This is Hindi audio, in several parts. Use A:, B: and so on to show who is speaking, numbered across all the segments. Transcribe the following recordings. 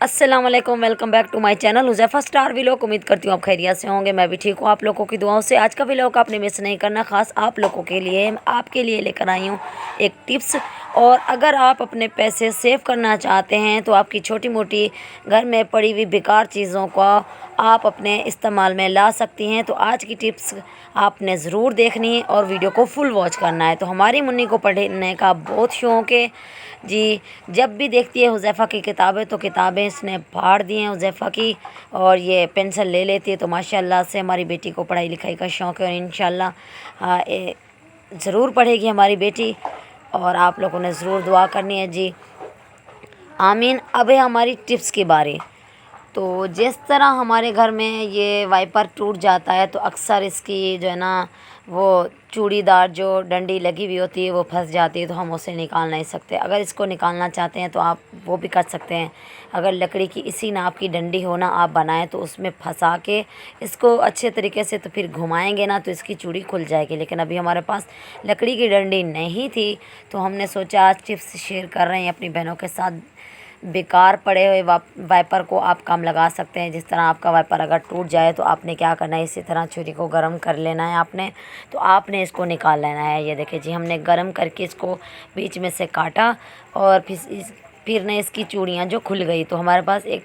A: अस्सलाम वालेकुम, welcome back to my channel Huzaifa star vlog. उम्मीद करती हूँ आप खैरियत से होंगे। मैं भी ठीक हूँ आप लोगों की दुआओं से। आज का व्लॉग आपने मिस नहीं करना, ख़ास आप लोगों के लिए, आपके लिए लेकर आई हूँ एक टिप्स। और अगर आप अपने पैसे सेव करना चाहते हैं तो आपकी छोटी मोटी घर में पड़ी हुई बेकार चीज़ों को आप अपने इस्तेमाल में ला सकती हैं। तो आज की टिप्स आपने ज़रूर देखनी है और वीडियो को फुल वॉच करना है। तो हमारी मुन्नी को पढ़ने का बहुत शौक़ है जी। जब भी देखती है हुज़ैफ़ा की किताबें तो किताबें इसने फाड़ दी हैं हुज़ैफ़ा की, और ये पेंसिल ले लेती है। तो माशाल्लाह से हमारी बेटी को पढ़ाई लिखाई का शौक़ है और इंशाल्लाह ज़रूर पढ़ेगी हमारी बेटी। और आप लोगों ने ज़रूर दुआ करनी है जी, आमीन। अब है हमारी टिप्स की बारी। तो जिस तरह हमारे घर में ये वाइपर टूट जाता है तो अक्सर इसकी जो है ना वो चूड़ीदार जो डंडी लगी हुई होती है वो फंस जाती है, तो हम उसे निकाल नहीं सकते। अगर इसको निकालना चाहते हैं तो आप वो भी कर सकते हैं। अगर लकड़ी की इसी नाप की डंडी हो ना आप बनाएं तो उसमें फंसा के इसको अच्छे तरीके से तो फिर घुमाएंगे ना तो इसकी चूड़ी खुल जाएगी। लेकिन अभी हमारे पास लकड़ी की डंडी नहीं थी तो हमने सोचा आज टिप्स शेयर कर रहे हैं अपनी बहनों के साथ। बेकार पड़े हुए वाइपर को आप काम लगा सकते हैं। जिस तरह आपका वाइपर अगर टूट जाए तो आपने क्या करना है, इसी तरह छुरी को गर्म कर लेना है आपने। तो आपने इसको निकाल लेना है। ये देखिए जी, हमने गर्म करके इसको बीच में से काटा और फिर ने इसकी चूड़ियाँ जो खुल गई। तो हमारे पास एक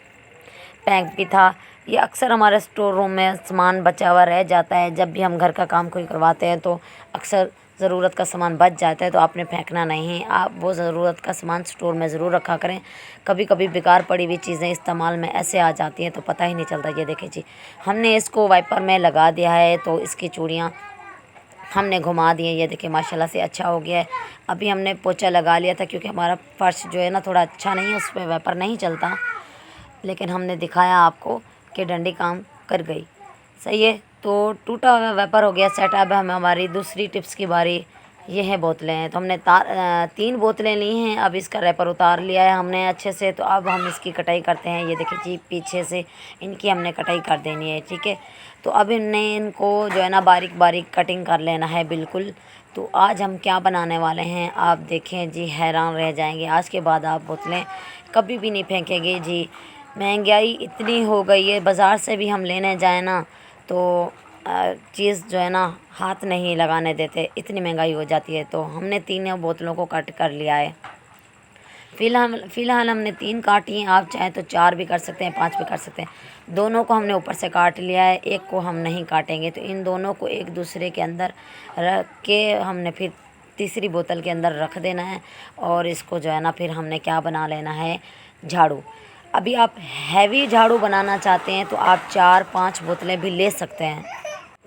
A: पैक भी था। ये अक्सर हमारे स्टोर रूम में सामान बचा हुआ रह जाता है। जब भी हम घर का काम कोई करवाते हैं तो अक्सर ज़रूरत का सामान बच जाता है, तो आपने फेंकना नहीं है। आप वो ज़रूरत का सामान स्टोर में ज़रूर रखा करें। कभी कभी बेकार पड़ी हुई चीज़ें इस्तेमाल में ऐसे आ जाती हैं तो पता ही नहीं चलता। ये देखिए जी, हमने इसको वाइपर में लगा दिया है तो इसकी चूड़ियाँ हमने घुमा दी हैं। ये देखिए माशाल्लाह से अच्छा हो गया है। अभी हमने पोछा लगा लिया था क्योंकि हमारा फर्श जो है ना थोड़ा अच्छा नहीं है, उस पर वाइपर नहीं चलता। लेकिन हमने दिखाया आपको कि डंडी काम कर गई। सही है। तो टूटा हुआ वाइपर हो गया सेट। अब हमें हमारी दूसरी टिप्स की बारी। ये है बोतलें हैं, तो हमने 3 बोतलें ली हैं। अब इसका रैपर उतार लिया है हमने अच्छे से। तो अब हम इसकी कटाई करते हैं। ये देखिए जी, पीछे से इनकी हमने कटाई कर देनी है, ठीक है। तो अब इनने इनको जो है ना बारीक बारीक कटिंग कर लेना है बिल्कुल। तो आज हम क्या बनाने वाले हैं आप देखें जी, हैरान रह जाएंगे। आज के बाद आप बोतलें कभी भी नहीं फेंकेंगे जी। महंगाई इतनी हो गई है, बाज़ार से भी हम लेने जाएँ ना तो चीज़ जो है ना हाथ नहीं लगाने देते, इतनी महंगाई हो जाती है। तो हमने तीनों बोतलों को कट कर लिया है। फ़िलहाल हमने 3 काटी हैं। आप चाहें तो 4 भी कर सकते हैं, 5 भी कर सकते हैं। दोनों को हमने ऊपर से काट लिया है, एक को हम नहीं काटेंगे। तो इन दोनों को एक दूसरे के अंदर रख के हमने फिर तीसरी बोतल के अंदर रख देना है। और इसको जो है ना फिर हमने क्या बना लेना है, झाड़ू। अभी आप हैवी झाड़ू बनाना चाहते हैं तो आप 4-5 बोतलें भी ले सकते हैं।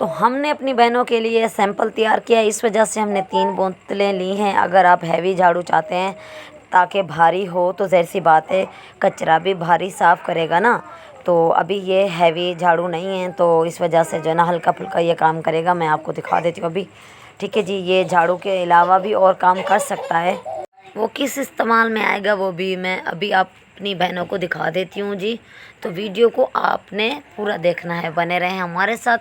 A: तो हमने अपनी बहनों के लिए सैंपल तैयार किया, इस वजह से हमने 3 बोतलें ली हैं। अगर आप हैवी झाड़ू चाहते हैं ताकि भारी हो तो ज़ाहिर सी बात है कचरा भी भारी साफ़ करेगा ना। तो अभी ये हैवी झाड़ू नहीं है तो इस वजह से जो है ना हल्का फुल्का ये काम करेगा। मैं आपको दिखा देती हूँ अभी, ठीक है जी। ये झाड़ू के अलावा भी और काम कर सकता है, वो किस इस्तेमाल में आएगा वो भी मैं अभी अपनी बहनों को दिखा देती हूँ जी। तो वीडियो को आपने पूरा देखना है, बने रहें हमारे साथ।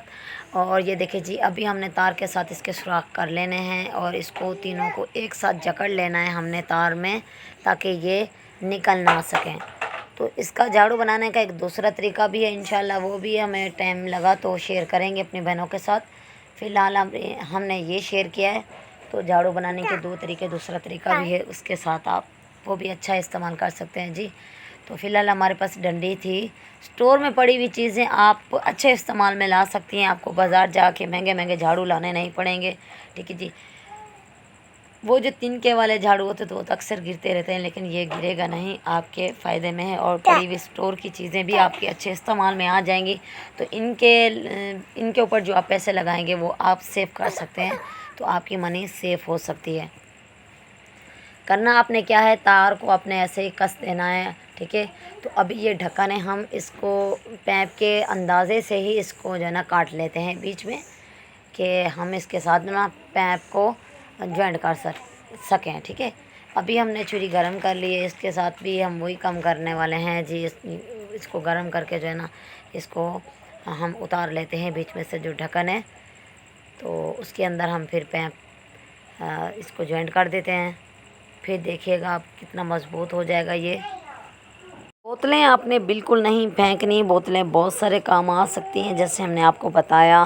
A: और ये देखिए जी, अभी हमने तार के साथ इसके सुराख कर लेने हैं और इसको तीनों को एक साथ जकड़ लेना है हमने तार में, ताकि ये निकल ना सकें। तो इसका झाड़ू बनाने का एक दूसरा तरीका भी है, इंशाल्लाह वो भी हमें टाइम लगा तो शेयर करेंगे अपनी बहनों के साथ। फ़िलहाल हमने ये शेयर किया है। तो झाड़ू बनाने के 2 तरीके, दूसरा तरीका भी है, उसके साथ आप वो भी अच्छा इस्तेमाल कर सकते हैं जी। तो फ़िलहाल हमारे पास डंडी थी। स्टोर में पड़ी हुई चीज़ें आप अच्छे इस्तेमाल में ला सकती हैं। आपको बाज़ार जाके महंगे महंगे झाड़ू लाने नहीं पड़ेंगे, ठीक है जी। वो जो तिनके वाले झाड़ू होते तो वो तो अक्सर गिरते रहते हैं, लेकिन ये गिरेगा नहीं, आपके फ़ायदे में है। और पड़ी हुई स्टोर की चीज़ें भी आपके अच्छे इस्तेमाल में आ जाएंगी। तो इनके ऊपर जो आप पैसे लगाएंगे वो आप सेव कर सकते हैं। तो आपकी मनी सेफ हो सकती है। करना आपने क्या है, तार को आपने ऐसे ही कस देना है, ठीक है। तो अभी ये ढक्कन है, हम इसको पैप के अंदाज़े से ही इसको जो है ना काट लेते हैं बीच में, कि हम इसके साथ ना पैप को जॉइंट कर सकें, ठीक है। अभी हमने छुरी गरम कर ली है, इसके साथ भी हम वही काम करने वाले हैं जी। इसको गरम करके जो है ना इसको हम उतार लेते हैं बीच में से जो ढक्कन है। तो उसके अंदर हम फिर पैप इसको जॉइंट कर देते हैं। फिर देखिएगा आप कितना मज़बूत हो जाएगा ये। बोतलें आपने बिल्कुल नहीं फेंकनी। बोतलें बहुत सारे काम आ सकती हैं, जैसे हमने आपको बताया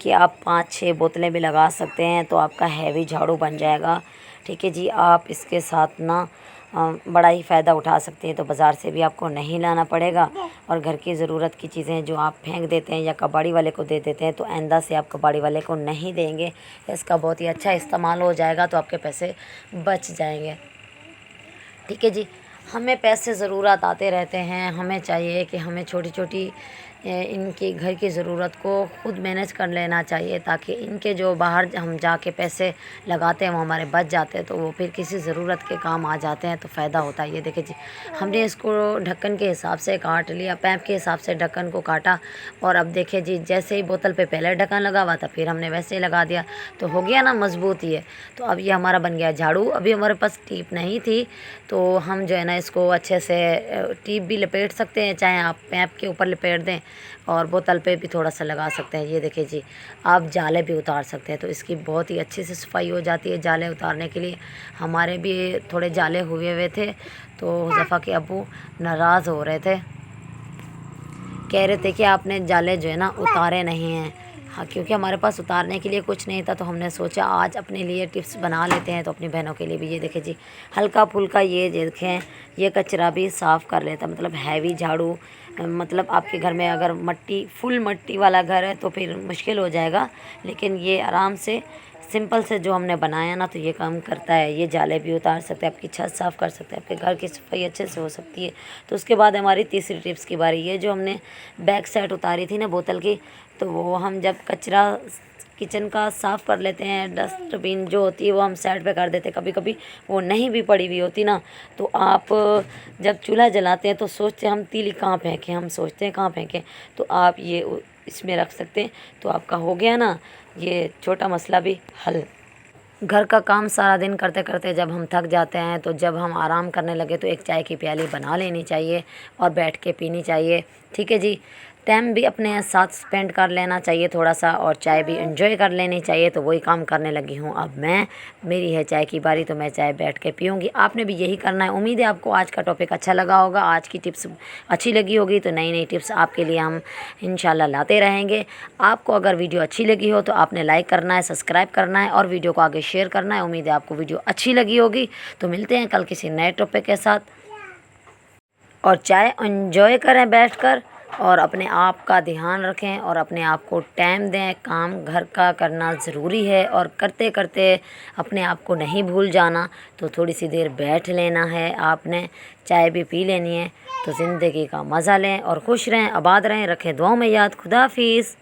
A: कि आप 5-6 बोतलें भी लगा सकते हैं तो आपका हैवी झाड़ू बन जाएगा। ठीक है जी, आप इसके साथ ना बड़ा ही फ़ायदा उठा सकते हैं। तो बाज़ार से भी आपको नहीं लाना पड़ेगा और घर की ज़रूरत की चीज़ें जो आप फेंक देते हैं या कबाड़ी वाले को दे देते हैं तो आइंदा से आप कबाड़ी वाले को नहीं देंगे। इसका बहुत ही अच्छा इस्तेमाल हो जाएगा, तो आपके पैसे बच जाएंगे। ठीक है जी, हमें पैसे ज़रूरत आते रहते हैं। हमें चाहिए कि हमें छोटी छोटी इनकी घर की ज़रूरत को खुद मैनेज कर लेना चाहिए, ताकि इनके जो बाहर हम जाके पैसे लगाते हैं वो हमारे बच जाते हैं, तो वो फिर किसी ज़रूरत के काम आ जाते हैं, तो फ़ायदा होता है। ये देखिए जी, हमने इसको ढक्कन के हिसाब से काट लिया, पैप के हिसाब से ढक्कन को काटा। और अब देखिए जी, जैसे ही बोतल पे पहले ढक्कन लगा हुआ था फिर हमने वैसे ही लगा दिया, तो हो गया ना मजबूत ये। तो अब ये हमारा बन गया झाड़ू। अभी हमारे पास टीप नहीं थी, तो हम जो है ना इसको अच्छे से टीप भी लपेट सकते हैं, चाहे आप पैप के ऊपर लपेट दें और बोतल पे भी थोड़ा सा लगा सकते हैं। ये देखिए जी, आप जाले भी उतार सकते हैं, तो इसकी बहुत ही अच्छी से सफाई हो जाती है। जाले उतारने के लिए हमारे भी थोड़े जाले हुए थे, तो हुज़ैफ़ा के अब्बू नाराज़ हो रहे थे, कह रहे थे कि आपने जाले जो है ना उतारे नहीं हैं। हाँ, क्योंकि हमारे पास उतारने के लिए कुछ नहीं था, तो हमने सोचा आज अपने लिए टिप्स बना लेते हैं, तो अपनी बहनों के लिए भी। ये देखें जी, हल्का फुल्का ये देखें, ये कचरा भी साफ़ कर लेता, मतलब हैवी झाड़ू। मतलब आपके घर में अगर फुल मट्टी वाला घर है तो फिर मुश्किल हो जाएगा, लेकिन ये आराम से सिंपल से जो हमने बनाया ना, तो ये काम करता है। ये जाले भी उतार सकते हैं, आपकी छत साफ़ कर सकते हैं, आपके घर की सफाई अच्छे से हो सकती है। तो उसके बाद हमारी तीसरी टिप्स की बारी। ये जो हमने बैक साइड उतारी थी ना बोतल की, तो वो हम जब कचरा किचन का साफ़ कर लेते हैं, डस्टबिन जो होती है वो हम साइड पे कर देते हैं। कभी कभी वो नहीं भी पड़ी हुई होती ना, तो आप जब चूल्हा जलाते हैं तो सोचते हैं हम तीली कहाँ फेंकें, हम सोचते हैं कहाँ फेंकें, तो आप ये इसमें रख सकते हैं, तो आपका हो गया ना ये छोटा मसला भी हल। घर का काम सारा दिन करते करते जब हम थक जाते हैं, तो जब हम आराम करने लगे तो एक चाय की प्याली बना लेनी चाहिए और बैठ के पीनी चाहिए। ठीक है जी, टाइम भी अपने साथ स्पेंड कर लेना चाहिए थोड़ा सा, और चाय भी एंजॉय कर लेनी चाहिए। तो वही काम करने लगी हूँ अब मैं। मेरी है चाय की बारी, तो मैं चाय बैठ के पीऊँगी। आपने भी यही करना है। उम्मीद है आपको आज का टॉपिक अच्छा लगा होगा, आज की टिप्स अच्छी लगी होगी। तो नई नई टिप्स आपके लिए हम इंशाल्लाह लाते रहेंगे। आपको अगर वीडियो अच्छी लगी हो तो आपने लाइक करना है, सब्सक्राइब करना है और वीडियो को आगे शेयर करना है। उम्मीद है आपको वीडियो अच्छी लगी होगी। तो मिलते हैं कल किसी नए टॉपिक के साथ, और चाय एंजॉय करें बैठकर, और अपने आप का ध्यान रखें और अपने आप को टाइम दें। काम घर का करना ज़रूरी है, और करते करते अपने आप को नहीं भूल जाना। तो थोड़ी सी देर बैठ लेना है आपने, चाय भी पी लेनी है। तो ज़िंदगी का मज़ा लें और खुश रहें, आबाद रहें, रखें दुआओं में याद। खुदा हाफिज़।